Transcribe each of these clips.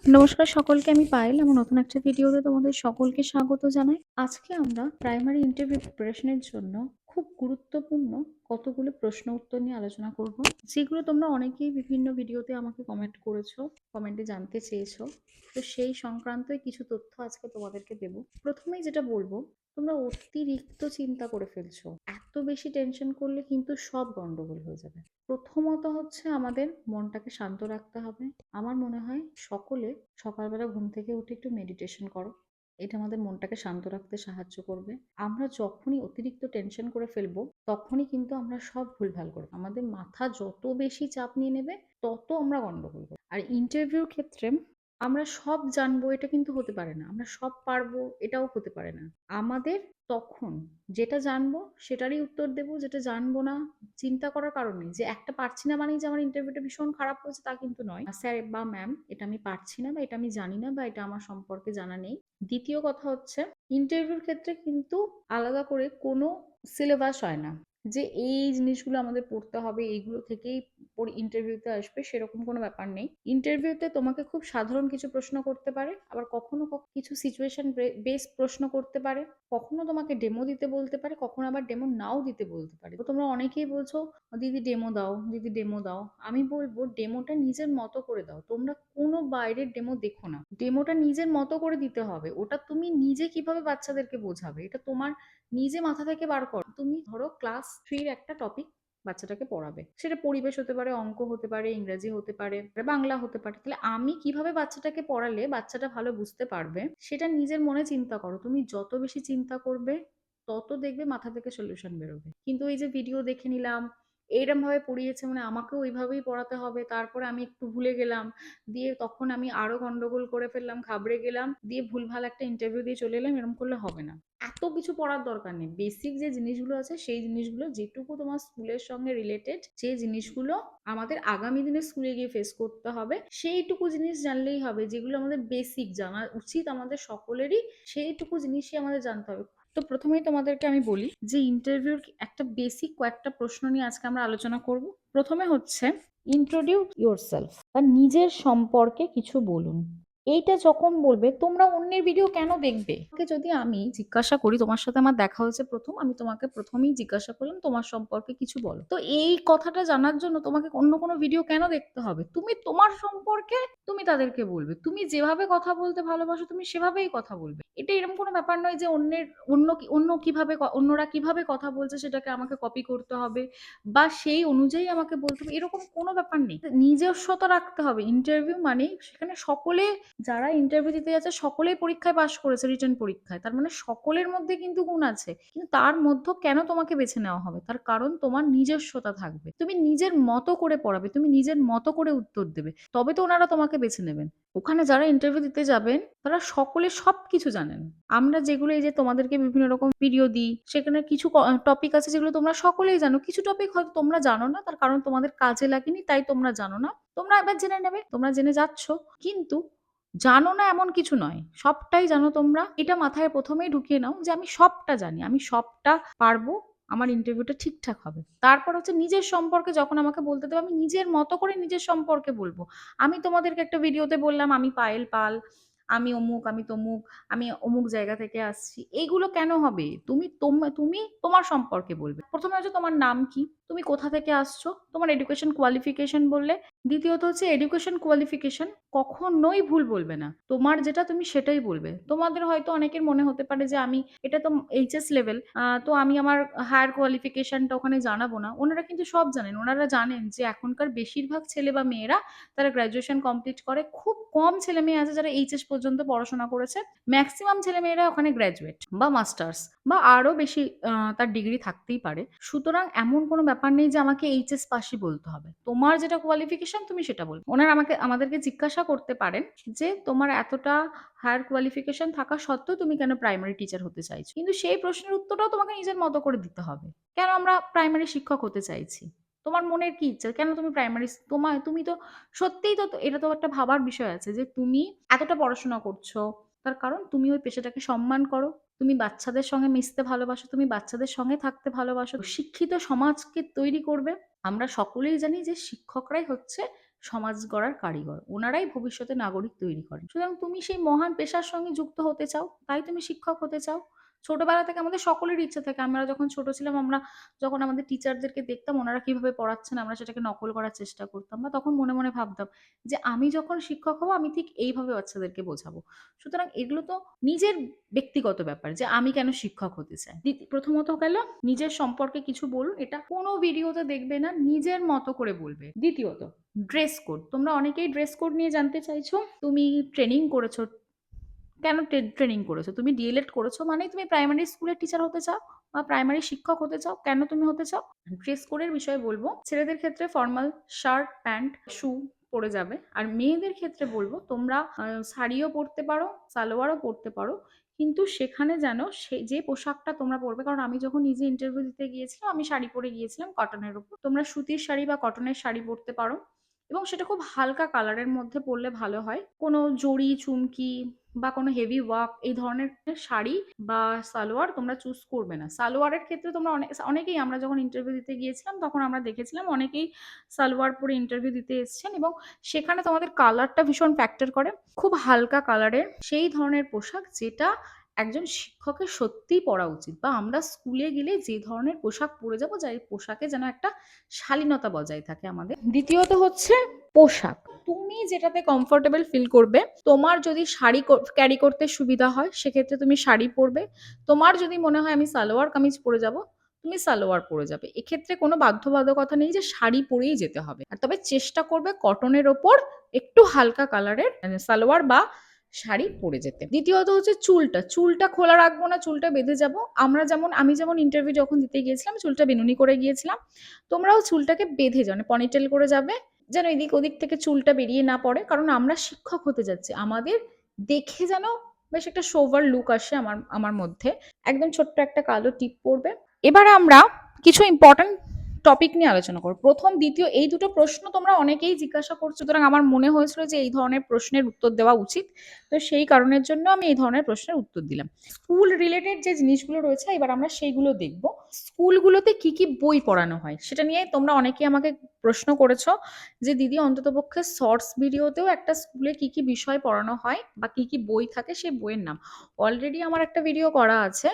নমস্কার সকলকে, আমি পায়েল। আমার নতুন একটা ভিডিওতে তোমাদের সকলকে স্বাগত জানাই। আজকে আমরা প্রাইমারি ইন্টারভিউ প্রিপারেশনের জন্য খুব গুরুত্বপূর্ণ কতগুলো প্রশ্ন উত্তর নিয়ে আলোচনা করব, যেগুলো তোমরা অনেকেই বিভিন্ন ভিডিওতে আমাকে কমেন্ট করেছো, কমেন্টে জানতে চেয়েছো। তো সেই সংক্রান্তই কিছু তথ্য আজকে তোমাদেরকে দেব। প্রথমেই যেটা বলবো, তোমরা অতিরিক্ত চিন্তা করে ফেলছো। এত বেশি টেনশন করলে কিন্তু সব গন্ডগোল হয়ে যাবে। প্রথমত হচ্ছে আমাদের মনটাকে শান্ত রাখতে হবে। আমার মনে হয় সকলে সকালবেলা ঘুম থেকে উঠে একটু মেডিটেশন করো। এটা আমাদের মনটাকে শান্ত রাখতে সাহায্য করবে। আমরা যখনই অতিরিক্ত টেনশন করে ফেলবো, তখনই কিন্তু আমরা সব ভুলভাল করবো। আমাদের মাথা যত বেশি চাপ নিয়ে নেবে, তত আমরা গন্ডগোল করবো। আর ইন্টারভিউর ক্ষেত্রে আমরা সব জানবো এটা কিন্তু হতে পারে না, আমরা সব পারবো এটাও হতে পারে না। আমাদের তখন যেটা জানবো সেটারই উত্তর দেবো, যেটা জানবো না চিন্তা করার কারণ নেই। যে একটা পারছি না মানেই যে আমার ইন্টারভিউটা ভীষণ খারাপ হয়েছে তা কিন্তু নয়। স্যার বা ম্যাম, এটা আমি পারছি না, বা এটা আমি জানি না, বা এটা আমার সম্পর্কে জানা নেই। দ্বিতীয় কথা হচ্ছে, ইন্টারভিউর ক্ষেত্রে কিন্তু আলাদা করে কোনো সিলেবাস হয় না যে এই জিনিসগুলো আমাদের পড়তে হবে, এইগুলো থেকেই ইন্টারভিউতে আসবে, সেরকম কোনো ব্যাপার নেই। ইন্টারভিউতে তোমাকে খুব সাধারণ কিছু প্রশ্ন করতে পারে, আবার কখনো কিছু সিচুয়েশন বেস প্রশ্ন করতে পারে, কখনো তোমাকে ডেমো দিতে বলতে পারে, কখনো আবার ডেমো নাও দিতে বলতে পারে। তো তোমরা অনেকেই বলছো দিদি ডেমো দাও, দিদি ডেমো দাও। আমি বলবো ডেমোটা নিজের মতো করে দাও। তোমরা কোনো বাইরের ডেমো দেখো না, ডেমোটা নিজের মতো করে দিতে হবে। ওটা তুমি নিজে কিভাবে বাচ্চাদেরকে বোঝাবে, এটা তোমার নিজে মাথা থেকে বার করো। তুমি ধরো ক্লাস 3-র একটা টপিক বাচ্চাটাকে পড়াবে, সেটা পরিবেশ হতে পারে, অঙ্ক হতে পারে, ইংরেজি হতে পারে, বাংলা হতে পারে। তাহলে আমি কিভাবে বাচ্চাটাকে পড়ালে বাচ্চাটা ভালো বুঝতে পারবে, সেটা নিজের মনে চিন্তা করো। তুমি যত বেশি চিন্তা করবে, তত দেখবে মাথা থেকে সলিউশন বেরোবে। কিন্তু এই যে ভিডিও দেখে নিলাম, এইরকম ভাবে পড়িয়েছে মানে আমাকেও ওইভাবেই পড়াতে হবে, তারপরে আমি একটু ভুলে গেলাম, দিয়ে তখন আমি আরো গন্ডগোল করে ফেললাম, ঘাবড়ে গেলাম, দিয়ে ভুলভাল একটা ইন্টারভিউ দিয়ে চলে এলাম, এরকম করলে হবে না। এত কিছু পড়ার দরকার নেই। বেসিক যে জিনিসগুলো আছে সেই জিনিসগুলো, যেটুকু তোমার স্কুলের সঙ্গে রিলেটেড, যে জিনিসগুলো আমাদের আগামী দিনে স্কুলে গিয়ে ফেস করতে হবে, সেইটুকু জিনিস জানলেই হবে। যেগুলো আমাদের বেসিক জানা উচিত আমাদের সকলেরই, সেইটুকু জিনিসই আমাদের জানতে হবে। তো প্রথমেই তোমাদেরকে আমি বলি যে ইন্টারভিউর একটা বেসিক কয়েকটা প্রশ্ন নিয়ে আজকে আমরা আলোচনা করব। প্রথমে হচ্ছে ইন্ট্রোডিউস ইয়োরসেলফ, বা নিজের সম্পর্কে কিছু বলুন। এইটা যখন বলবে, তোমরা অন্যের ভিডিও কেন দেখবে? তোমাকে যদি আমি জিজ্ঞাসা করি, তোমার সাথে আমার দেখা হয়েছে প্রথম, আমি তোমাকে প্রথমেই জিজ্ঞাসা করলাম তোমার সম্পর্কে কিছু বলো, তো এই কথাটা জানার জন্য তোমাকে অন্য কোনো ভিডিও কেন দেখতে হবে? তুমি তোমার সম্পর্কে তুমি তাদেরকে বলবে। তুমি যেভাবে কথা বলতে ভালোবাসো তুমি সেভাবেই কথা বলবে। এটা এরকম কোনো ব্যাপার নয় যে অন্য কিভাবে অন্যরা কিভাবে কথা বলছে সেটাকে আমাকে কপি করতে হবে, বা সেই অনুযায়ী আমাকে বলতে হবে, এরকম কোনো ব্যাপার নেই। নিজস্বতা রাখতে হবে। ইন্টারভিউ মানে সেখানে সকলে, যারা ইন্টারভিউ দিতে যাচ্ছে সকলেই পরীক্ষায় পাশ করেছে, রিটেন পরীক্ষায়, তার মানে সকলের মধ্যে কিন্তু গুণ আছে। কিন্তু তার মধ্যে কেন তোমাকে বেছে নেওয়া হবে? তার কারণ তোমার নিজস্বতা থাকবে। তুমি নিজের মতো করে পড়াবে, তুমি নিজের মতো করে উত্তর দেবে, তবে তো ওনারা তোমাকে বেছে নেবেন। ওখানে যারা ইন্টারভিউ দিতে যাবেন তারা সকলে সবকিছু জানেন। আমরা যেগুলো এই যে তোমাদেরকে বিভিন্ন রকম ভিডিও দিই, সেখানে কিছু টপিক আছে যেগুলো তোমরা সকলেই জানো, কিছু টপিক হয়তো তোমরা জানো না, তার কারণ তোমাদের কাজে লাগেনি, তাই তোমরা জানো না। তোমরা এবার জেনে নেবে, তোমরা জেনে যাচ্ছ। কিন্তু জানো না এমন কিছু নয়, সবটাই জানো তোমরা। এটা মাথায় প্রথমেই ঢুকিয়ে নাও যে আমি সবটা জানি, আমি সবটা পারবো, আমার ইন্টারভিউটা ঠিকঠাক হবে। তারপর হচ্ছে নিজের সম্পর্কে যখন আমাকে বলতে দেবো, আমি নিজের মতো করে নিজের সম্পর্কে বলবো। আমি তোমাদেরকে একটা ভিডিওতে বললাম আমি পায়েল পাল, আমি অমুক, আমি তমুক, আমি অমুক জায়গা থেকে আসছি। এইগুলো কেন হবে? তুমি তোমার সম্পর্কে বলবে। প্রথমে হচ্ছে তোমার নাম কি, তুমি কোথা থেকে আসছো, তোমার এডুকেশন কোয়ালিফিকেশন বললে। দ্বিতীয়ত হচ্ছে এডুকেশন কোয়ালিফিকেশন কখনোই ভুল বলবে না। তোমার যেটা তুমি সেটাই বলবে। তোমাদের হয়তো অনেকের মনে হতে পারে যে আমি, এটা তো এইচএস লেভেল, তো আমি আমার হায়ার কোয়ালিফিকেশনটা ওখানে জানাবো না। ওনারা কিন্তু সব জানেন। ওনারা জানেন যে এখনকার বেশিরভাগ ছেলে বা মেয়েরা তারা গ্র্যাজুয়েশন কমপ্লিট করে। খুব কম ছেলে মেয়ে আছে যারা এইচএস পর্যন্ত পড়াশোনা করেছে। ম্যাক্সিমাম ছেলে মেয়েরা ওখানে গ্র্যাজুয়েট বা মাস্টার্স বা আরো বেশি তার ডিগ্রি থাকতেই পারে। সুতরাং এমন কোনো ব্যাপার নেই যে আমাকে এইচএস পাসই বলতে হবে। তোমার যেটা কোয়ালিফিকেশন তুমি সেটা বলবে। ওনারা আমাদেরকে জিজ্ঞাসা করতে পারেন যে তোমার এতটা হায়ার কোয়ালিফিকেশন থাকা সত্ত্বেও তুমি কেন প্রাইমারি টিচার হতে চাইছো? কিন্তু সেই প্রশ্নের উত্তরটাও তোমাকে নিজের মতো করে দিতে হবে। কেন আমরা প্রাইমারি শিক্ষক হতে চাইছি? তোমার মনের কি ইচ্ছা? কেন তুমি প্রাইমারি, তুমি তো সত্যিই তো, এটা তো একটা ভাবার বিষয় আছে যে তুমি এতটা পড়াশোনা করছো, তার কারণ তুমি ওই পেশাটাকে সম্মান করো, তুমি বাচ্চাদের সঙ্গে মিশতে ভালোবাসো, তুমি বাচ্চাদের সঙ্গে থাকতে ভালোবাসো, শিক্ষিত সমাজকে তৈরি করবে। আমরা সকলেই জানি যে শিক্ষকরাই হচ্ছে সমাজ গড়ার কারিগর। ওনারাই ভবিষ্যতে নাগরিক তৈরি করেন। সুতরাং তুমি সেই মহান পেশার সঙ্গে যুক্ত হতে চাও, তাই তুমি শিক্ষক হতে চাও। ছোটবেলা থেকে আমাদের সকলেরই ইচ্ছা থাকে। আমরা যখন ছোট ছিলাম, আমরা যখন আমাদের টিচারদেরকে দেখতাম ওনারা কিভাবে পড়াচ্ছেন, আমরা সেটাকে নকল করার চেষ্টা করতাম বা তখন মনে মনে ভাবতাম যে আমি যখন শিক্ষক হব আমি ঠিক এইভাবে বাচ্চাদেরকে বোঝাবো। সুতরাং এগুলো তো নিজের ব্যক্তিগত ব্যাপার যে আমি কেন শিক্ষক হতে চাই। প্রথমত গেল নিজের সম্পর্কে কিছু বলুন, এটা কোনো ভিডিওতে দেখবে না, নিজের মতো করে বলবে। দ্বিতীয়ত ড্রেস কোড। তোমরা অনেকেই ড্রেস কোড নিয়ে জানতে চাইছো। তুমি ট্রেনিং করেছো, কেন ট্রেনিং করেছো? তুমি ডিএলএড করেছো মানেই তুমি প্রাইমারি স্কুলের টিচার হতে চাও বা প্রাইমারি শিক্ষক হতে চাও। কেন তুমি হতে চাও? ড্রেস কোডের বিষয়ে বলবো, ছেলেদের ক্ষেত্রে ফর্মাল শার্ট প্যান্ট শু পরে যাবে, আর মেয়েদের ক্ষেত্রে বলবো তোমরা শাড়িও পরতে পারো, সালোয়ারও পরতে পারো, কিন্তু সেখানে যেন সে যে পোশাকটা তোমরা পরবে, কারণ আমি যখন নিজে ইন্টারভিউ দিতে গিয়েছিলাম আমি শাড়ি পরে গিয়েছিলাম কটনের উপর, তোমরা সুতির শাড়ি বা কটনের শাড়ি পরতে পারো এবং সেটা খুব হালকা কালারের মধ্যে পরলে ভালো হয়। কোনো জড়ি চুমকি বা কোনো হেভি ওয়ার্ক এই ধরনের শাড়ি বা সালোয়ার তোমরা চুজ করবে না। সালোয়ারের ক্ষেত্রে তোমরা অনেকেই, আমরা যখন ইন্টারভিউ দিতে গিয়েছিলাম তখন আমরা দেখেছিলাম অনেকেই সালোয়ার পরে ইন্টারভিউ দিতে এসেছেন এবং সেখানে তোমাদের কালারটা ভীষণ ফ্যাক্টর করে। খুব হালকা কালারের সেই ধরনের পোশাক যেটা একজন শিক্ষকের সত্যিই পরা উচিত, বা আমরা স্কুলে গেলে যে ধরনের পোশাক পরে যাবো, যাই পোশাকে যেন একটা শালীনতা বজায় থাকে আমাদের। দ্বিতীয়ত হচ্ছে পোশাক, তুমি যেটাতে কমফোর্টেবল ফিল করবে। তোমার যদি শাড়ি ক্যারি করতে সুবিধা হয় সেক্ষেত্রে তুমি শাড়ি পরবে। তোমার যদি মনে হয় আমি সালোয়ার কামিজ পরে যাব, তুমি সালোয়ার পরে যাবে। এক্ষেত্রে কোনো বাধ্যবাধকতা নেই যে শাড়ি পরেই যেতে হবে, আর তবে চেষ্টা করবে কটনের ওপর একটু হালকা কালারের সালোয়ার বা শাড়ি পরে যেতে। দ্বিতীয়ত হচ্ছে চুলটা খোলা রাখবো না, চুলটা বেঁধে যাব। আমি যেমন ইন্টারভিউ যখন দিতে গিয়েছিলাম চুলটা বেনুনি করে গিয়েছিলাম, তোমরাও চুলটাকে বেঁধে যাও, পনিটেল করে যাবে, যেন এদিক ওদিক থেকে চুলটা বেরিয়ে না পড়ে, কারণ আমরা শিক্ষক হতে যাচ্ছি। আমাদের দেখে যেন বেশ একটা সোভার লুক আসে আমার আমার মধ্যে। একদম ছোট্ট একটা কালো টিপ পরবে। এবার আমরা কিছু ইম্পর্টেন্ট টপিক নিয়ে আলোচনা করব। প্রথম দ্বিতীয় এই দুটো প্রশ্ন তোমরা অনেকেই জিজ্ঞাসা করছো, সুতরাং আমার মনে হয়েছিল যে এই ধরনের প্রশ্নের উত্তর দেওয়া উচিত, তো সেই কারণের জন্য আমি এই ধরনের প্রশ্নের উত্তর দিলাম। স্কুল রিলেটেড যে জিনিসগুলো রয়েছে এবার আমরা সেইগুলো দেখব। স্কুলগুলোতে কি কি বই পড়ানো হয় সেটা নিয়ে তোমরা অনেকেই আমাকে প্রশ্ন করেছো যে দিদি অন্ততপক্ষে শর্টস ভিডিওতেও একটা স্কুলে কি কি বিষয় পড়ানো হয় বা কি কি বই থাকে সেই বইয়ের নাম। অলরেডি আমার একটা ভিডিও করা আছে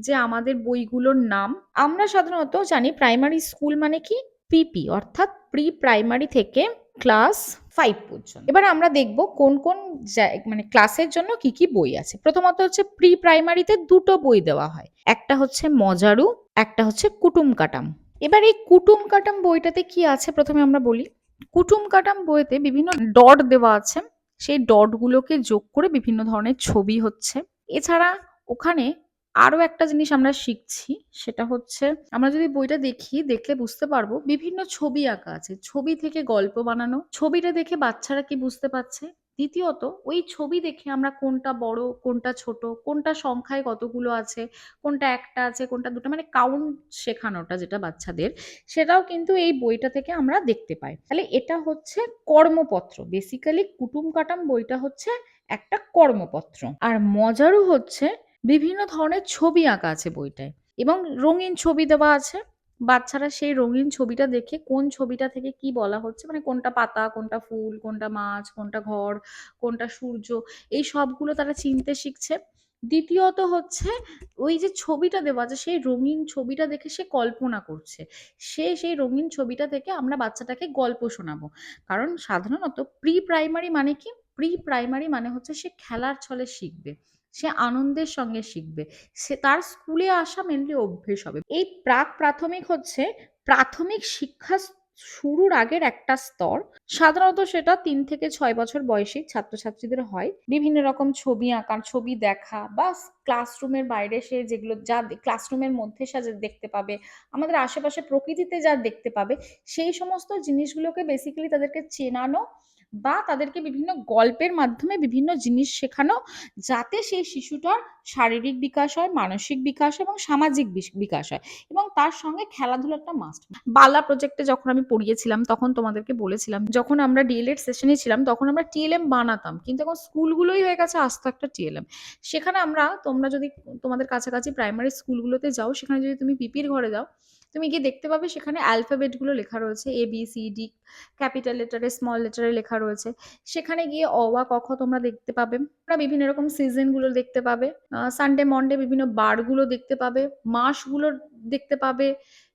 যে আমাদের বইগুলোর নাম। আমরা সাধারণত জানি প্রাইমারি স্কুল মানে কি, পিপি অর্থাৎ প্রি প্রাইমারি থেকে ক্লাস 5 পর্যন্ত। এবার আমরা দেখব কোন কোন মানে ক্লাসের জন্য কি কি বই আছে। প্রথমত হচ্ছে প্রি প্রাইমারিতে দুটো বই দেওয়া হয়, একটা হচ্ছে মজারু, একটা হচ্ছে কুটুম কাটাম। এবার এই কুটুম কাটাম বইটাতে কি আছে প্রথমে আমরা বলি। কুটুম কাটাম বইতে বিভিন্ন ডট দেওয়া আছে, সেই ডট গুলোকে যোগ করে বিভিন্ন ধরনের ছবি হচ্ছে। এছাড়া ওখানে আরো একটা জিনিস আমরা শিখছি, সেটা হচ্ছে আমরা যদি বইটা দেখি, দেখলে বুঝতে পারবো বিভিন্ন ছবি আঁকা আছে, ছবি থেকে গল্প বানানো। ছবিটা দেখে বাচ্চারা কি বুঝতে পারছে, দ্বিতীয়ত ওই ছবি দেখে আমরা কোনটা বড় কোনটা ছোট, কোনটা সংখ্যায় কতগুলো আছে, কোনটা একটা আছে কোনটা দুটো, মানে কাউন্ট শেখানোটা যেটা বাচ্চাদের, সেটাও কিন্তু এই বইটা থেকে আমরা দেখতে পাই। তাহলে এটা হচ্ছে কর্মপত্র। বেসিক্যালি কুটুম কাটাম বইটা হচ্ছে একটা কর্মপত্র, আর মজারও হচ্ছে বিভিন্ন ধরনের ছবি আঁকা আছে বইটায় এবং রঙিন ছবি দেওয়া আছে। বাচ্চারা সেই রঙিন ছবিটা দেখে কোন ছবিটা থেকে কি বলা হচ্ছে, মানে কোনটা পাতা কোনটা ফুল কোনটা মাছ কোনটা ঘর কোনটা সূর্য, এই সবগুলো তারা চিনতে শিখছে। দ্বিতীয়ত হচ্ছে ওই যে ছবিটা দেওয়া আছে সেই রঙিন ছবিটা দেখে সে কল্পনা করছে, সেই রঙিন ছবিটা থেকে আমরা বাচ্চাটাকে গল্প শোনাবো। কারণ সাধারণত প্রি প্রাইমারি মানে কি, প্রি প্রাইমারি মানে হচ্ছে সে খেলার ছলে শিখবে, সে আনন্দের সঙ্গে শিখবে, সে তার স্কুলে আসা মেনলি অভ্যেস হবে। এই প্রাক প্রাথমিক হচ্ছে প্রাথমিক শিক্ষা শুরুর আগের একটা স্তর। সাধারণত সেটা 3 থেকে 6 বছর বয়সী ছাত্রছাত্রীদের হয়। বিভিন্ন রকম ছবি আঁকা, ছবি দেখা বা ক্লাসরুমের বাইরে সে যেগুলো যা ক্লাসরুমের মধ্যে সে যা দেখতে পাবে, আমাদের আশেপাশে প্রকৃতিতে যা দেখতে পাবে, সেই সমস্ত জিনিসগুলোকে বেসিক্যালি তাদেরকে চেনানো বা তাদেরকে বিভিন্ন গল্পের মাধ্যমে বিভিন্ন জিনিস শেখানো, যাতে সেই শিশুটার শারীরিক বিকাশ হয়, মানসিক বিকাশ হয় এবং সামাজিক বিকাশ হয়, এবং তার সঙ্গে খেলাধুলাটা মাস্ট। বালা প্রজেক্টে যখন আমি পড়িয়েছিলাম তখন তোমাদেরকে বলেছিলাম, যখন আমরা ডিএলএড সেশনে ছিলাম তখন আমরা টিএলএম বানাতাম, কিন্তু এখন স্কুলগুলোই হয়ে গেছে আস্ত একটা টিএলএম। সেখানে তোমরা যদি তোমাদের কাছাকাছি প্রাইমারি স্কুলগুলোতে যাও, সেখানে যদি তুমি পিপির ঘরে যাও, তুমি গিয়ে দেখতে পাবে সেখানে অ্যালফাবেট গুলো লেখা রয়েছে, ABCD, ক্যাপিটাল লেটারে স্মল লেটারে লেখা রয়েছে। সেখানে গিয়ে অ আ ক খ তোমরা দেখতে পাবে। তোমরা বিভিন্ন রকম সিজন গুলো দেখতে পাবে, সানডে মনডে বিভিন্ন বার গুলো দেখতে পাবে, মাসগুলো দেখতে পাবে।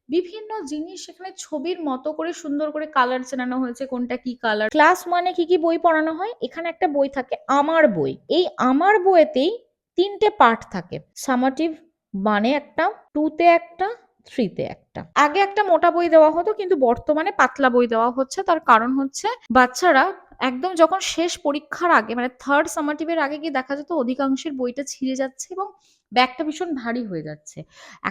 বিভিন্ন জিনিস সেখানে ছবির মতো করে সুন্দর করে কালার চেনানো হয়েছে, কোনটা কি কালার। ক্লাস ওয়ানে কি কি বই পড়ানো হয়, এখানে একটা বই থাকে আমার বই। এই আমার বইয়েতেই 3টে পার্ট থাকে, সামাটিভ 1-এ একটা, 2-তে একটা, 3-তে একটা। আগে একটা মোটা বই দেওয়া হতো, কিন্তু বর্তমানে পাতলা বই দেওয়া হচ্ছে। তার কারণ হচ্ছে বাচ্চারা একদম যখন শেষ পরীক্ষার আগে, মানে থার্ড সামাটিভের আগে গিয়ে দেখা যেত অধিকাংশের বইটা ছিঁড়ে যাচ্ছে এবং ব্যাগটা ভীষণ ভারী হয়ে যাচ্ছে।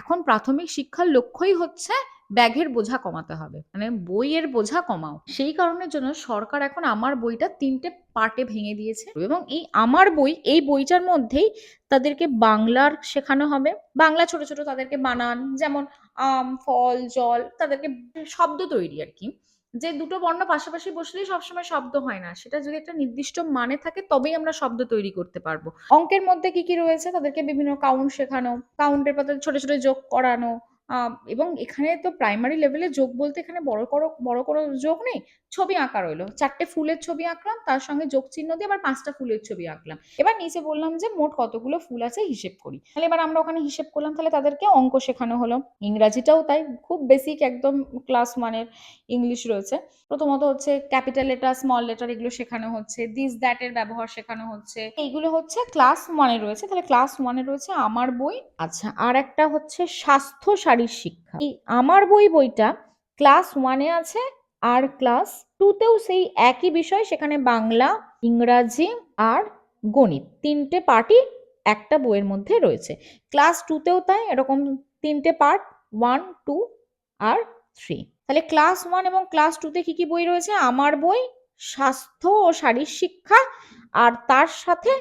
এখন প্রাথমিক শিক্ষার লক্ষ্যই হচ্ছে ব্যাগের বোঝা কমাতে হবে, মানে বইয়ের বোঝা কমাও। সেই কারণের জন্য সরকার এখন আমার বইটা 3টে পার্টে ভেঙে দিয়েছে, এবং এই আমার বই, এই বইটার মধ্যেই তাদেরকে বাংলার শেখানো হবে। বাংলা ছোট ছোট তাদেরকে বানান, যেমন আম, ফল, জল, তাদেরকে শব্দ তৈরি আর কি। যে দুটো বর্ণ পাশাপাশি বসলেই সবসময় শব্দ হয় না, সেটা যদি একটা নির্দিষ্ট মানে থাকে তবেই আমরা শব্দ তৈরি করতে পারবো। অঙ্কের মধ্যে কি কি রয়েছে, তাদেরকে বিভিন্ন কাউন্ট শেখানো, কাউন্টের পর ছোট ছোট যোগ করানো। এবং এখানে তো প্রাইমারি লেভেলে যোগ বলতে এখানে বড় কোনো যোগ নেই। ছবি আঁকা রইলো, 4টে ফুলের ছবি আঁকলাম, তার সঙ্গে যোগ চিহ্ন দিয়ে আবার 5টা ফুলের ছবি আঁকলাম। এবার নিচে বললাম যে মোট কতগুলো ফুল আছে হিসেব করি, তাহলে এবার আমরা ওখানে হিসেব করলাম, তাহলে তাদেরকে অঙ্ক শেখানো হলো। ইংরাজিটাও তাই, খুব বেসিক একদম ক্লাস ওয়ানের ইংলিশ রয়েছে। প্রথমত হচ্ছে ক্যাপিটাল লেটার, স্মল লেটার, এগুলো শেখানো হচ্ছে। দিস দ্যাট এর ব্যবহার শেখানো হচ্ছে। এইগুলো হচ্ছে ক্লাস ওয়ানে রয়েছে। তাহলে ক্লাস ওয়ানে রয়েছে আমার বই। আচ্ছা, আর একটা হচ্ছে স্বাস্থ্য শারীর শিক্ষা। এই আমার বইটা ক্লাস ওয়ানে আছে, আর ক্লাস টুতেও সেই একই বিষয়, সেখানে বাংলা, ইংরাজি আর গণিত 3টে পার্টই একটা বইয়ের মধ্যে রয়েছে। ক্লাস টুতেও তাই, এরকম 3টে পার্ট, 1, 2 আর 3। তাহলে ক্লাস ওয়ান এবং ক্লাস টুতে কি কি বই রয়েছে, আমার বই, স্বাস্থ্য ও শারীর শিক্ষা, আর তার সাথে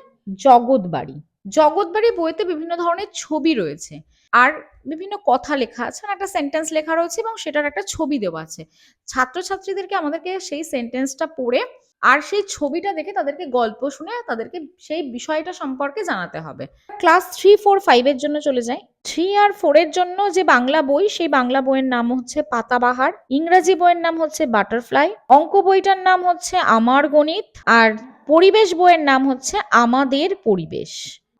জগৎবাড়ি। জগৎবাড়ি বইতে বিভিন্ন ধরনের ছবি রয়েছে, আর বিভিন্ন কথা লেখা আছে, একটা সেন্টেন্স লেখা রয়েছে এবং সেটার একটা ছবি দেওয়া আছে। ছাত্রছাত্রীদেরকে আমাদেরকে সেই সেন্টেন্সটা পড়ে আর সেই ছবিটা দেখে তাদেরকে গল্প শুনে তাদেরকে সেই বিষয়টা সম্পর্কে জানাতে হবে। ক্লাস 3, 4, 5 এর জন্য চলে যায়। 3 আর 4 এর জন্য যে বাংলা বই, সেই বাংলা বইয়ের নাম হচ্ছে পাতাবাহার, ইংরাজি বইয়ের নাম হচ্ছে বাটারফ্লাই, অঙ্ক বইটার নাম হচ্ছে আমার গণিত, আর পরিবেশ বইয়ের নাম হচ্ছে আমাদের পরিবেশ।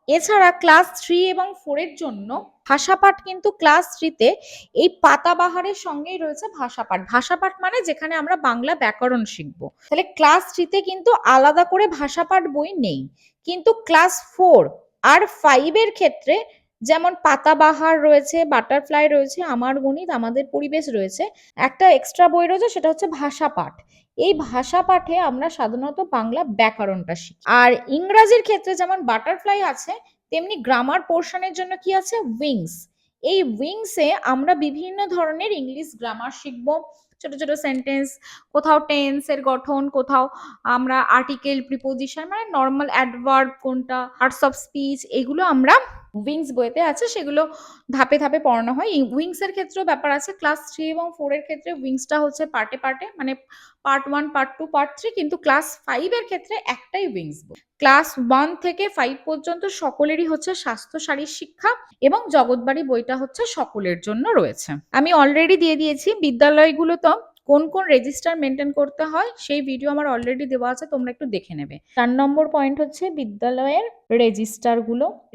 এছাড়া ক্লাস 3 এবং 4 এর জন্য ভাষাপাঠ, কিন্তু ক্লাস 3 তে এই পাতাবাহারের সঙ্গেই রয়েছে ভাষাপাঠ। ভাষাপাঠ মানে যেখানে আমরা বাংলা ব্যাকরণ শিখবো। তাহলে ক্লাস 3 তে কিন্তু আলাদা করে ভাষাপাঠ বই নেই, কিন্তু ক্লাস 4 আর 5 এর ক্ষেত্রে যেমন পাতাবাহার রয়েছে, বাটারফ্লাই রয়েছে, আমার গণিত, আমাদের পরিবেশ রয়েছে, একটা এক্সট্রা বই রয়েছে, সেটা হচ্ছে ভাষাপাঠ। এই ভাষা পাঠে আমরা সাধারণত বাংলা ব্যাকরণটা শিখি। আর ইংরাজির ক্ষেত্রে যেমন বাটারফ্লাই আছে, তেমনি গ্রামার পোর্শনের জন্য কি আছে, উইংস। এই উইংসে আমরা বিভিন্ন ধরনের ইংলিশ গ্রামার শিখবো। ছোট ছোট সেন্টেন্স, কোথাও টেন্স এর গঠন, কোথাও আমরা আর্টিকেল, প্রিপোজিশন, মানে নর্মাল অ্যাডভার্ব কোনটা, পার্টস অফ স্পিচ, এগুলো আমরা উইংস বইতে আছে, সেগুলো ধাপে ধাপে পড়ানো হয়। উইংস এর ক্ষেত্রেও ব্যাপার আছে। ক্লাস 3 এবং 4 এর ক্ষেত্রে উইংসটা হচ্ছে পার্টে পার্টে, মানে পার্ট 1, পার্ট 2, পার্ট 3, কিন্তু ক্লাস 5 এর ক্ষেত্রে একটাই উইংস বই। ক্লাস 1 থেকে 5 পর্যন্ত সকলেরই হচ্ছে স্বাস্থ্য শারীর শিক্ষা, এবং জগৎবাড়ি বইটা হচ্ছে সকলের জন্য রয়েছে। আমি অলরেডি দিয়ে দিয়েছি বিদ্যালয়গুলোতে কোন কোন রেজিস্টার মেনটেন করতে হয়, সেই ভিডিও আমার অলরেডি দেওয়া আছে, তোমরা একটু দেখে নেবে। 4 নম্বর পয়েন্ট হচ্ছে বিদ্যালয়ের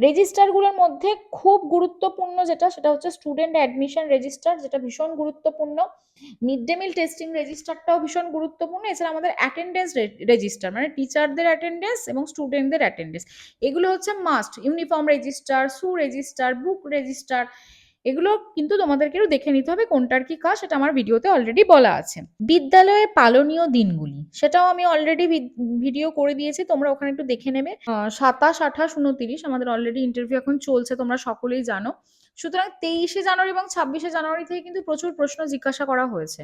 রেজিস্টারগুলোর মধ্যে খুব গুরুত্বপূর্ণ যেটা, সেটা হচ্ছে স্টুডেন্ট অ্যাডমিশন রেজিস্টার, যেটা ভীষণ গুরুত্বপূর্ণ। মিড ডে মিল টেস্টিং রেজিস্টারটাও ভীষণ গুরুত্বপূর্ণ। এছাড়া আমাদের অ্যাটেন্ডেন্স রেজিস্টার, মানে টিচারদের অ্যাটেন্ডেন্স এবং স্টুডেন্টদের অ্যাটেন্ডেন্স, এগুলো হচ্ছে মাস্ট। ইউনিফর্ম রেজিস্টার, শু রেজিস্টার, বুক রেজিস্টার, এগুলো কিন্তু তোমাদেরকে একটু দেখে নিতে হবে কোনটার কি কাজ, সেটা আমার ভিডিওতে অলরেডি বলা আছে। বিদ্যালয়ে পালনীয় দিনগুলি, সেটাও আমি অলরেডি ভিডিও করে দিয়েছি, তোমরা ওখানে একটু দেখে নেবে। 27, 28, 29 আমাদের অলরেডি ইন্টারভিউ এখন চলছে, তোমরা সকলেই জানো। সুতরাং 23শে জানুয়ারি এবং 26শে জানুয়ারি থেকে কিন্তু প্রচুর প্রশ্ন জিজ্ঞাসা করা হয়েছে।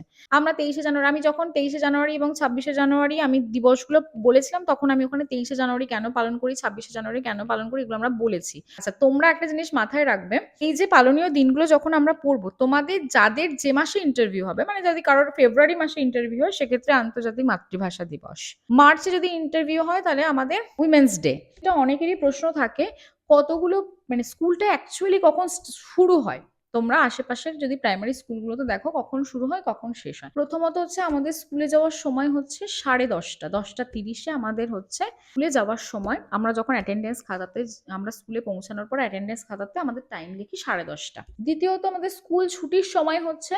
আমি যখন 23শে জানুয়ারি এবং 26শে জানুয়ারি আমি দিবসগুলো বলেছিলাম, তখন আমি ওখানে 23শে জানুয়ারি কেন পালন করি, 26শে জানুয়ারি কেন পালন করি, এগুলো আমরা বলেছি। আচ্ছা, তোমরা একটা জিনিস মাথায় রাখবে, এই যে পালনীয় দিনগুলো যখন আমরা পড়বো, তোমাদের যাদের যে মাসে ইন্টারভিউ হবে, মানে যদি কারোর ফেব্রুয়ারি মাসে ইন্টারভিউ হয়, সেক্ষেত্রে আন্তর্জাতিক মাতৃভাষা দিবস। মার্চে যদি ইন্টারভিউ হয়, তাহলে আমাদের উইমেন্স ডে। এটা অনেকেরই প্রশ্ন থাকে, কতগুলো, মানে স্কুলটা অ্যাকচুয়ালি কখন শুরু হয়। তোমরা আশেপাশের যদি প্রাইমারি স্কুলগুলোতে দেখো কখন শুরু হয় কখন শেষ হয়। প্রথমত হচ্ছে আমাদের স্কুলে যাওয়ার সময় হচ্ছে 10:30, 10:30 আমাদের হচ্ছে স্কুলে যাওয়ার সময়। আমরা যখন অ্যাটেন্ডেন্স খাতাতে, আমরা স্কুলে পৌঁছানোর পর অ্যাটেন্ডেন্স খাতাতে আমাদের টাইম লিখি 10:30। দ্বিতীয়ত আমাদের স্কুল ছুটির সময় হচ্ছে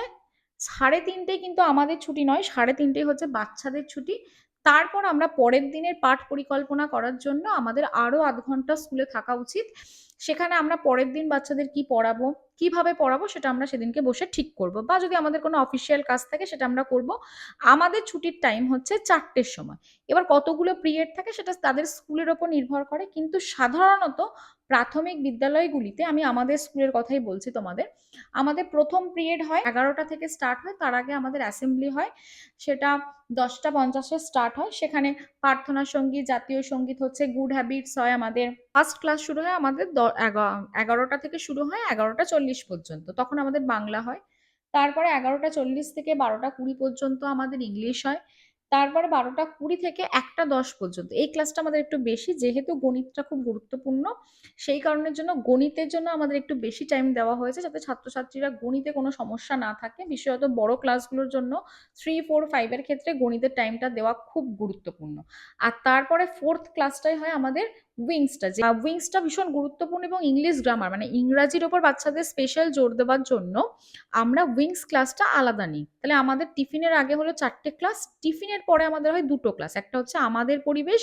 3:30, কিন্তু আমাদের ছুটি নয়, 3:30 হচ্ছে বাচ্চাদের ছুটি। তারপর আমরা পরের দিনের পাঠ পরিকল্পনা করার জন্য আমাদের আরো 0.5 ঘন্টা স্কুলে থাকা উচিত। সেখানে আমরা পরের দিন বাচ্চাদের কি পড়াবো, কিভাবে পড়াবো, সেটা আমরা সেদিনকে বসে ঠিক করব, বা যদি আমাদের কোনো অফিসিয়াল কাজ থাকে সেটা আমরা করব। আমাদের ছুটির টাইম হচ্ছে 4টের সময়। এবার কতগুলো পিরিয়ড থাকে সেটা তাদের স্কুলের ওপর নির্ভর করে, কিন্তু সাধারণত প্রাথমিক বিদ্যালয়গুলিতে, আমি আমাদের স্কুলের কথাই বলছি তোমাদের, আমাদের প্রথম পিরিয়ড হয় 11টা থেকে স্টার্ট হয়। তার আগে আমাদের অ্যাসেম্বলি হয়, সেটা 10:50 স্টার্ট হয়। সেখানে প্রার্থনা সঙ্গীত, জাতীয় সঙ্গীত হচ্ছে, গুড হ্যাবিটস হয়। আমাদের ফার্স্ট ক্লাস শুরু হয় আমাদের 11টা থেকে শুরু হয় 11:40 পর্যন্ত, তখন আমাদের বাংলা হয়। তারপরে 11:40 থেকে 12:20 পর্যন্ত আমাদের ইংলিশ হয়। তারপরে 12:20 থেকে 1:10 পর্যন্ত, এই ক্লাসটা আমাদের একটু বেশি, যেহেতু গণিতটা খুব গুরুত্বপূর্ণ সেই কারণের জন্য গণিতের জন্য আমাদের একটু বেশি টাইম দেওয়া হয়েছে, যাতে ছাত্রছাত্রীরা গণিতে কোনো সমস্যা না থাকে। বিশেষত বড় ক্লাসগুলোর জন্য 3, 4, 5 এর ক্ষেত্রে গণিতের টাইমটা দেওয়া খুব গুরুত্বপূর্ণ। আর তারপরে 4th ক্লাসটাই হয় আমাদের উইংসটা, যে উইংসটা ভীষণ গুরুত্বপূর্ণ, এবং ইংলিশ গ্রামার মানে ইংরাজির ওপর বাচ্চাদের স্পেশাল জোর দেওয়ার জন্য আমরা উইংস ক্লাসটা আলাদা নিই। তাহলে আমাদের টিফিনের আগে হলো 4টে ক্লাস, টিফিনের পরে আমাদের হয় 2টো ক্লাস। একটা হচ্ছে আমাদের পরিবেশ,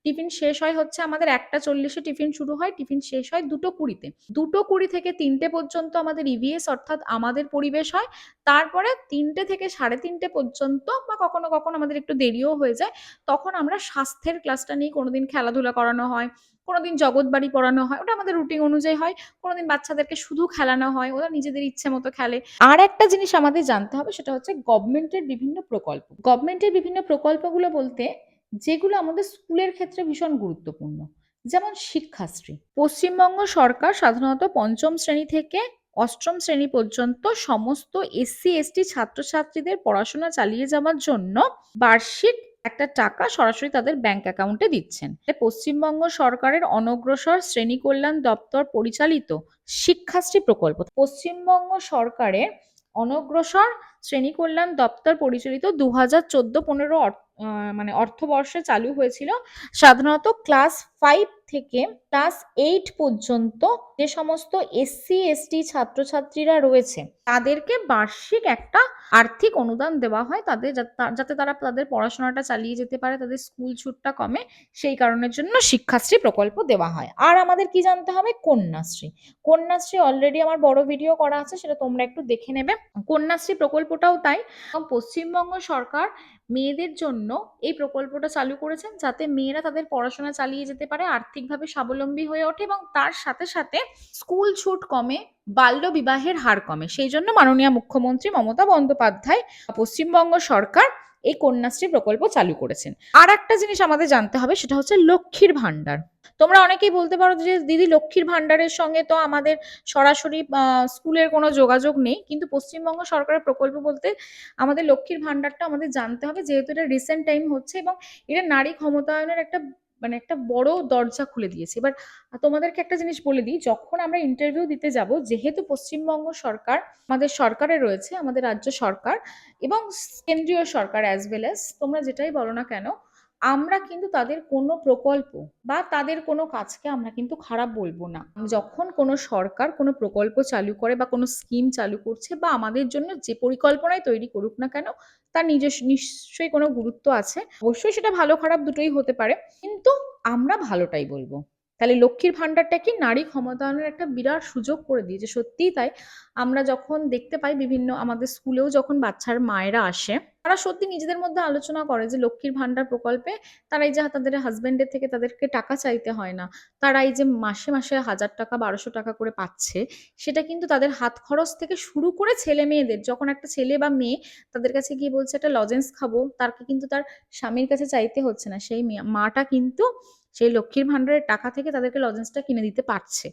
টিফিন শেষ হয় হচ্ছে আমাদের 1:40-এ টিফিন শুরু হয়, টিফিন শেষ হয় 2:20-তে। 2:20 থেকে 3টে পর্যন্ত আমাদের ইভিএস অর্থাৎ আমাদের পরিবেশ হয়। তারপরে 3টে থেকে 3:30 পর্যন্ত, বা কখনো কখনো আমাদের একটু দেরিও হয়ে যায়, তখন আমরা স্বাস্থ্যের ক্লাসটা নিই। কোনোদিন খেলাধুলা করানো হয়, কোনোদিন জগৎবাড়ি পড়ানো হয়, ওটা আমাদের রুটিন অনুযায়ী হয়। কোনোদিন বাচ্চাদেরকে শুধু খেলানো হয়, ওরা নিজেদের ইচ্ছে মতো খেলে। আর একটা জিনিস আমাদের জানতে হবে, সেটা হচ্ছে গভর্নমেন্টের বিভিন্ন প্রকল্প। গভর্নমেন্টের বিভিন্ন প্রকল্পগুলো বলতে, যেগুলো আমাদের স্কুলের ক্ষেত্রে ভীষণ গুরুত্বপূর্ণ, যেমন শিক্ষাশ্রী। পশ্চিমবঙ্গ সরকার সাধারণত 5ম শ্রেণী থেকে 8ম শ্রেণী পর্যন্ত সমস্ত এসসি এসটি ছাত্রছাত্রীদের পড়াশোনা চালিয়ে যাওয়ার জন্য বার্ষিক একটা টাকা সরাসরি তাদের ব্যাংক অ্যাকাউন্টে দিচ্ছেন। পশ্চিমবঙ্গ সরকারের অনগ্রসর শ্রেণী কল্যাণ দপ্তর পরিচালিত শিক্ষাশ্রী প্রকল্প, পশ্চিমবঙ্গ সরকারের অনগ্রসর শ্রেণী কল্যাণ দপ্তর পরিচালিত 2014-15 মানে অর্থবর্ষে চালু হয়েছিল। সাধারণত ক্লাস 5 থেকে ক্লাস 8 পর্যন্ত যে সমস্ত এসসি এসটি ছাত্রছাত্রীরা রয়েছে তাদেরকে বার্ষিক একটা আর্থিক অনুদান দেওয়া হয়, তাদের যাতে তারা তাদের পড়াশোনাটা চালিয়ে যেতে পারে, তাদের স্কুল ছুটটা কমে, সেই কারণের জন্য শিক্ষাশ্রী প্রকল্প দেওয়া হয়। আর আমাদের কি জানতে হবে? কন্যাশ্রী। কন্যাশ্রী অলরেডি আমার বড় ভিডিও করা আছে, সেটা তোমরা একটু দেখে নেবে। কন্যাশ্রী প্রকল্পটাও তাই, পশ্চিমবঙ্গ সরকার মেয়েদের জন্য এই প্রকল্পটা চালু করেছেন, যাতে মেয়েরা তাদের পড়াশোনা চালিয়ে যেতে পারে, আর্থিকভাবে স্বাবলম্বী হয়ে ওঠে, এবং তার সাথে সাথে স্কুল ছুট কমে, বাল্য বিবাহের হার কমে। সেই জন্য মাননীয় মুখ্যমন্ত্রী মমতা বন্দ্যোপাধ্যায়, পশ্চিমবঙ্গ সরকার এই কন্যাশ্রী প্রকল্প চালু করেছেন। আর একটা জিনিস আমাদের জানতে হবে, সেটা হচ্ছে লক্ষ্মীর ভান্ডার। তোমরা অনেকেই বলতে পারো যে দিদি, লক্ষ্মীর ভান্ডারের সঙ্গে তো আমাদের সরাসরি স্কুলের কোনো যোগাযোগ নেই, কিন্তু পশ্চিমবঙ্গ সরকারের প্রকল্প বলতে আমাদের লক্ষ্মীর ভান্ডারটা আমাদের জানতে হবে, যেহেতু এটা রিসেন্ট টাইম হচ্ছে, এবং এটা নারী ক্ষমতায়নের একটা মানে একটা বড় দরজা খুলে দিয়েছে। এবার তোমাদেরকে একটা জিনিস বলে দিই, যখন আমরা ইন্টারভিউ দিতে যাব, যেহেতু পশ্চিমবঙ্গ সরকার আমাদের সরকারে রয়েছে, আমাদের রাজ্য সরকার এবং কেন্দ্রীয় সরকার অ্যাজ ওয়েল অ্যাজ, তোমরা যেটাই বলো না কেন, আমরা কিন্তু তাদের কোনো প্রকল্প বা তাদের কোনো কাজকে আমরা কিন্তু খারাপ বলবো না। যখন কোনো সরকার কোনো প্রকল্প চালু করে বা কোনো স্কিম চালু করছে, বা আমাদের জন্য যে পরিকল্পনাই তৈরি করুক না কেন, তার নিজস্ব নিশ্চয়ই কোনো গুরুত্ব আছে। অবশ্যই সেটা ভালো খারাপ দুটোই হতে পারে, কিন্তু আমরা ভালোটাই বলবো। তাহলে লক্ষ্মীর ভান্ডারটা কি নারী ক্ষমতায়নের একটা বিরাট সুযোগ করে দিয়েছে, সত্যিই তাই। আমরা যখন দেখতে পাই বিভিন্ন আমাদের স্কুলেও যখন বাচ্চার মায়েরা আসে, তারা সত্যি নিজেদের মধ্যে আলোচনা করে যে লক্ষ্মীর ভান্ডার প্রকল্পে তারা এই যে তাদের হাজবেন্ডের থেকে তাদেরকে টাকা চাইতে হয় না, তারা এই যে মাসে মাসে 1000 টাকা 1200 টাকা করে পাচ্ছে, সেটা কিন্তু তাদের হাত খরচ থেকে শুরু করে ছেলে মেয়েদের, যখন একটা ছেলে বা মেয়ে তাদের কাছে গিয়ে বলছে একটা লজেন্স খাবো, তাকে কিন্তু তার স্বামীর কাছে চাইতে হচ্ছে না, সেই মাটা কিন্তু সেই লক্ষ্মীর ভান্ডারের টাকা থেকে তাদেরকে লজেন্সটা কিনে দিতে পারছে।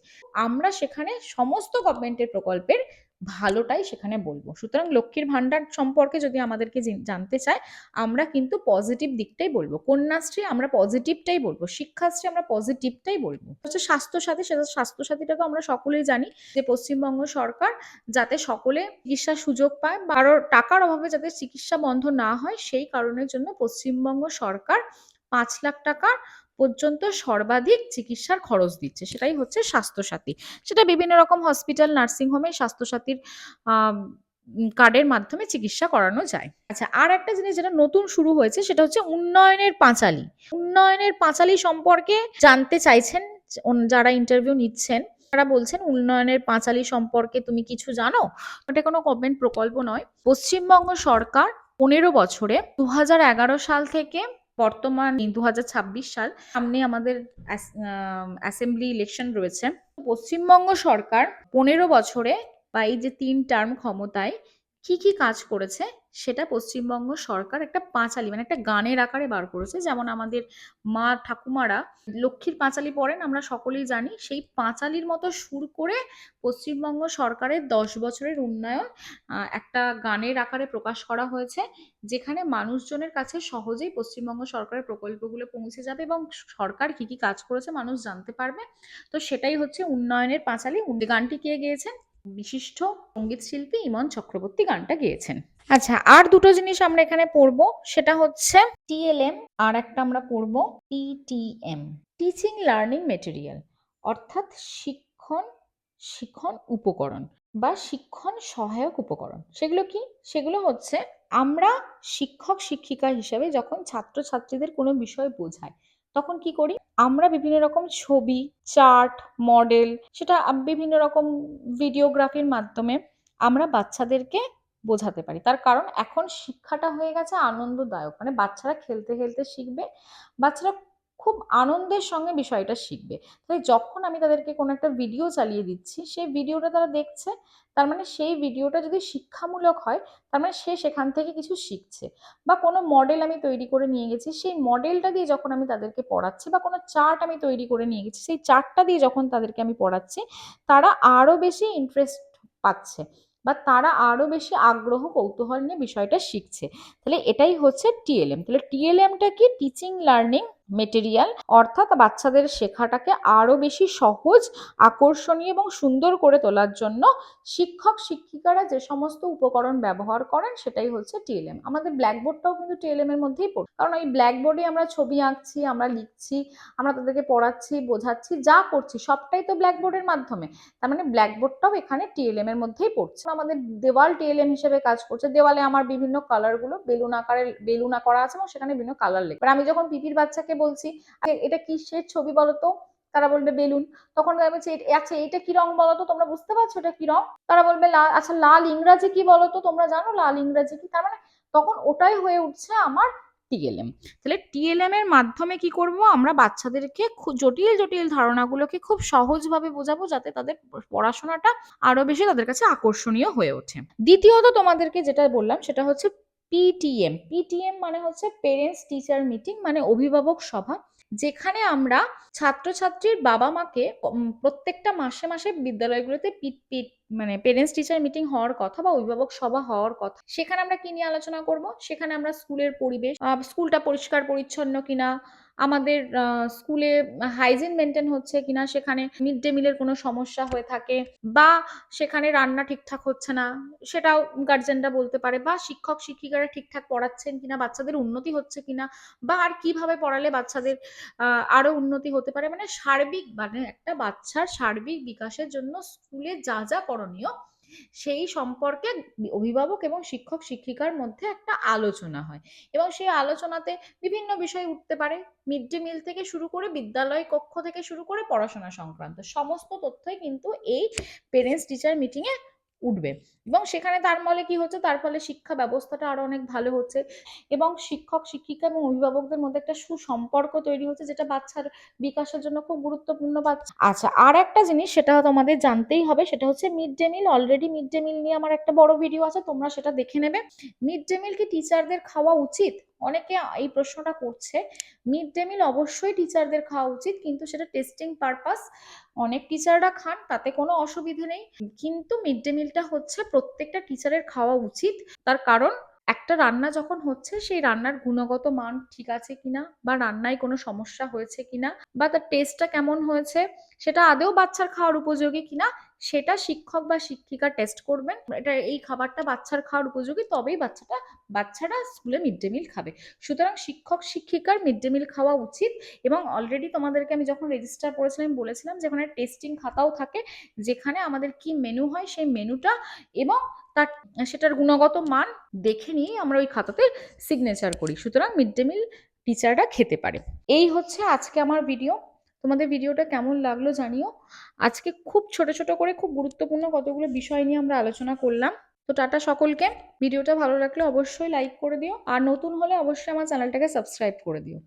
আমরা সেখানে সমস্ত গভর্নমেন্টের প্রকল্পের ভালোটাই সেখানে বলবো। সুতরাং লক্ষ্মীর ভান্ডার সম্পর্কে যদি আমাদেরকে জানতে চায়, আমরা কিন্তু পজিটিভ দিকটাই বলবো। কন্যাশ্রী আমরা পজিটিভটাই বলবো, শিক্ষাশ্রী আমরা পজিটিভটাই বলবো। হচ্ছে স্বাস্থ্যসাথী, সেটা স্বাস্থ্যসাথীটা তো আমরা সকলেই জানি যে পশ্চিমবঙ্গ সরকার যাতে সকলে চিকিৎসার সুযোগ পায়, বা কারোর টাকার অভাবে যাতে চিকিৎসা বন্ধ না হয়, সেই কারণের জন্য পশ্চিমবঙ্গ সরকার ৫ লাখ টাকা পর্যন্ত সর্বাধিক চিকিৎসার খরচ দিচ্ছে, সেটাই হচ্ছে স্বাস্থ্যসাথী। সেটা বিভিন্ন রকম হসপিটাল, নার্সিং হোমে স্বাস্থ্যসাথীর কার্ডের মাধ্যমে চিকিৎসা করানো যায়। আচ্ছা, আর একটা জিনিস যেটা নতুন শুরু হয়েছে সেটা হচ্ছে উন্নয়নের পাঁচালী। উন্নয়নের পাঁচালী সম্পর্কে জানতে চাইছেন যারা ইন্টারভিউ নিচ্ছেন, তারা বলছেন উন্নয়নের পাঁচালী সম্পর্কে তুমি কিছু জানো? এটা কোনো গভর্নমেন্ট প্রকল্প নয়। পশ্চিমবঙ্গ সরকার ১৫ বছরে ২০১১ সাল থেকে বর্তমান ২০২৬ সাল, সামনে আমাদের অ্যাসেম্বলি ইলেকশন রয়েছে। পশ্চিমবঙ্গ সরকার ১৫ বছরে বা এই যে ৩ টার্ম ক্ষমতায় কি কি কাজ করেছে সেটা পশ্চিমবঙ্গ সরকার একটা পাঁচালী মানে একটা গানের আকারে বার করেছে। যেমন আমাদের মা ঠাকুমারা লক্ষ্মীর পাঁচালী পড়েন, আমরা সকলেই জানি, সেই পাঁচালীর মতো সুর করে পশ্চিমবঙ্গ সরকারের ১০ বছরের উন্নয়ন একটা গানের আকারে প্রকাশ করা হয়েছে, যেখানে মানুষজনের কাছে সহজেই পশ্চিমবঙ্গ সরকারের প্রকল্পগুলো পৌঁছে যাবে এবং সরকার কি কি কাজ করেছে মানুষ জানতে পারবে। তো সেটাই হচ্ছে উন্নয়নের পাঁচালী। গানটি কে গেয়েছেন? বিশিষ্ট সঙ্গীত শিল্পী ইমন চক্রবর্তী গানটা গেয়েছেন। আচ্ছা, আর দুটো জিনিস আমরা এখানে পড়বো, সেটা হচ্ছে টিএলএম, আর একটা আমরা পড়বো টিটিএম, টিচিং লার্নিং মেটেরিয়াল, অর্থাৎ শিক্ষণ উপকরণ বা শিক্ষণ সহায়ক উপকরণ। সেগুলো কি? সেগুলো হচ্ছে আমরা শিক্ষক শিক্ষিকা হিসেবে যখন ছাত্রছাত্রীদের কোনো বিষয় বোঝাই, তখন কি করি? আমরা বিভিন্ন রকম ছবি, চার্ট, মডেল, সেটা বিভিন্ন রকম ভিডিওগ্রাফির মাধ্যমে আমরা বাচ্চাদেরকে বোঝাতে পারি। তার কারণ এখন শিক্ষাটা হয়ে গেছে আনন্দদায়ক, মানে বাচ্চারা খেলতে খেলতে শিখবে, বাচ্চারা খুব আনন্দের সঙ্গে বিষয়টা শিখবে। তাই যখন আমি তাদেরকে কোনো একটা ভিডিও চালিয়ে দিচ্ছি, সেই ভিডিওটা তারা দেখছে, তার মানে সেই ভিডিওটা যদি শিক্ষামূলক হয়, তার মানে সে সেখান থেকে কিছু শিখছে। বা কোনো মডেল আমি তৈরি করে নিয়ে গেছি, সেই মডেলটা দিয়ে যখন আমি তাদেরকে পড়াচ্ছি, বা কোনো চার্ট আমি তৈরি করে নিয়ে গেছি, সেই চার্টটা দিয়ে যখন তাদেরকে আমি পড়াচ্ছি, তারা আরো বেশি ইন্টারেস্ট পাচ্ছে, বা তারা আরো বেশি আগ্রহ কৌতূহল নিয়ে বিষয়টা শিখছে। তাহলে এটাই হচ্ছে টিএলএম। তাহলে টিএলএমটা কি? টিচিং লার্নিং মেটেরিয়াল, অর্থাৎ বাচ্চাদের শেখাটাকে আরো বেশি সহজ, আকর্ষণীয় এবং সুন্দর করে তোলার জন্য শিক্ষক শিক্ষিকারা যে সমস্ত উপকরণ ব্যবহার করেন সেটাই হচ্ছে টিএলএম। আমাদের ব্ল্যাকবোর্ডটাও কিন্তু টিএলএম এর মধ্যেই পড়ে, কারণ এই ব্ল্যাকবোর্ডে আমরা ছবি আঁকছি, আমরা লিখছি, আমরা তাদেরকে পড়াচ্ছি, বোঝাচ্ছি, যা করছি সবটাই তো ব্ল্যাকবোর্ডের মাধ্যমে। তার মানে ব্ল্যাকবোর্ডটাও এখানে টিএলএম এর মধ্যেই পড়ছে। আমাদের দেওয়াল টিএলএম হিসেবে কাজ করছে। দেওয়ালে আমার বিভিন্ন কালারগুলো বেলুন করা আছে এবং সেখানে বিভিন্ন কালার লেখা। আমি যখন পিপির বাচ্চাকে বলছি এটা কিসের ছবি বলতো, তারা বলবে বেলুন। তখন আমি বলছি আচ্ছা এটা কি রং বলতো, তোমরা বুঝতে পারছো এটা কি রং? তারা বলবে লাল। আচ্ছা লাল ইংরাজি কি বলতো, তোমরা জানো লাল ইংরাজি কি? তার মানে তখন ওটাই হয়ে উঠছে আমার টিএলএম। তাহলে টিএলএম এর মাধ্যমে কি করব? আমরা বাচ্চাদেরকে জটিল জটিল ধারণাগুলোকে খুব সহজভাবে বোঝাবো, যাতে তাদের পড়াশোনাটা আরো বেশি তাদের কাছে আকর্ষণীয় হয়ে ওঠে। দ্বিতীয়ত তোমাদেরকে যেটা বললাম সেটা হচ্ছে পিটিএম। পিটিএম মানে হচ্ছে পেরেন্টস টিচার মিটিং, মানে অভিভাবক সভা, যেখানে আমরা ছাত্রছাত্রীর বাবা মাকে প্রত্যেকটা মাসে মাসে বিদ্যালয়গুলোতে মানে পেরেন্টস টিচার মিটিং হওয়ার কথা বা অভিভাবক সভা হওয়ার কথা। সেখানে আমরা কি নিয়ে আলোচনা করব? সেখানে আমরা স্কুলের পরিবেশ, স্কুলটা পরিষ্কার পরিচ্ছন্ন কিনা, আমাদের স্কুলে হাইজিন মেনটেন হচ্ছে কিনা, সেখানে মিড ডে মিলের কোনো সমস্যা হয়ে থাকে, বা সেখানে রান্না ঠিকঠাক হচ্ছে না, সেটাও গার্জেনরা বলতে পারে, বা শিক্ষক শিক্ষিকারা ঠিকঠাক পড়াচ্ছেন কিনা, বাচ্চাদের উন্নতি হচ্ছে কিনা, বা আর কিভাবে পড়ালে বাচ্চাদের আরো উন্নতি হতে পারে। মানে সার্বিক, মানে একটা বাচ্চার সার্বিক বিকাশের জন্য স্কুলে যা যা করণীয় সেই সম্পর্কে অভিভাবক এবং শিক্ষক শিক্ষিকার মধ্যে একটা আলোচনা হয়, এবং সেই আলোচনাতে বিভিন্ন বিষয় উঠতে পারে, মিড ডে মিল থেকে শুরু করে বিদ্যালয় কক্ষ থেকে শুরু করে পড়াশোনা সংক্রান্ত সমস্ত তথ্যই কিন্তু এই পেরেন্টস টিচার মিটিং এ উঠবে। এবং সেখানে তার ফলে কি হচ্ছে? তার ফলে শিক্ষা ব্যবস্থাটা আরো অনেক ভালো হচ্ছে, এবং শিক্ষক শিক্ষিকা এবং অভিভাবকদের মধ্যে একটা সুসম্পর্ক তৈরি হচ্ছে, যেটা বাচ্চার বিকাশের জন্য খুব গুরুত্বপূর্ণ। আচ্ছা, আর একটা জিনিস সেটা তোমাদের জানতেই হবে, সেটা হচ্ছে mid day meal. Already mid day meal নিয়ে আমার একটা বড় ভিডিও আছে, তোমরা সেটা দেখে নেবে। মিড ডে মিল কি টিচারদের খাওয়া উচিত? অনেকে এই প্রশ্নটা করছে। মিড ডে মিল অবশ্যই টিচারদের খাওয়া উচিত, কিন্তু সেটা টেস্টিং পারপাস। অনেক টিচাররা খান, তাতে কোনো অসুবিধে নেই, কিন্তু মিড ডে মিলটা হচ্ছে প্রত্যেকটা টিচারের খাওয়া উচিত। তার কারণ একটা রান্না যখন হচ্ছে সেই রান্নার গুণগত মান ঠিক আছে কিনা, বা রান্নায় কোনো সমস্যা হয়েছে কিনা, বা তার টেস্টটা কেমন হয়েছে, সেটা আদৌ বাচ্চার খাওয়ার উপযোগী কিনা, সেটা শিক্ষক বা শিক্ষিকা টেস্ট করবেন। এটা এই খাবারটা বাচ্চার খাওয়ার উপযোগী, তবেই বাচ্চারা স্কুলে মিড ডে মিল খাবে। সুতরাং শিক্ষক শিক্ষিকার মিড ডে মিল খাওয়া উচিত। এবং অলরেডি তোমাদেরকে আমি যখন রেজিস্টার করেছিলাম বলেছিলাম যে ওখানে টেস্টিং খাতাও থাকে, যেখানে আমাদের কি মেনু হয় সেই মেনুটা এবং তার সেটার গুণগত মান দেখে নিয়ে আমরা ওই খাতাতে সিগনেচার করি। সুতরাং মিড ডে মিল টিচাররা খেতে পারে। এই হচ্ছে আজকে আমার ভিডিও। তোমাদের ভিডিওটা কেমন লাগলো জানিও। আজকে খুব ছোট ছোট করে খুব গুরুত্বপূর্ণ কতগুলো বিষয় নিয়ে আমরা আলোচনা করলাম। তো টাটা সকলকে। ভিডিওটা ভালো লাগলে অবশ্যই লাইক করে দিও, আর নতুন হলে অবশ্যই আমার চ্যানেলটাকে সাবস্ক্রাইব করে দিও।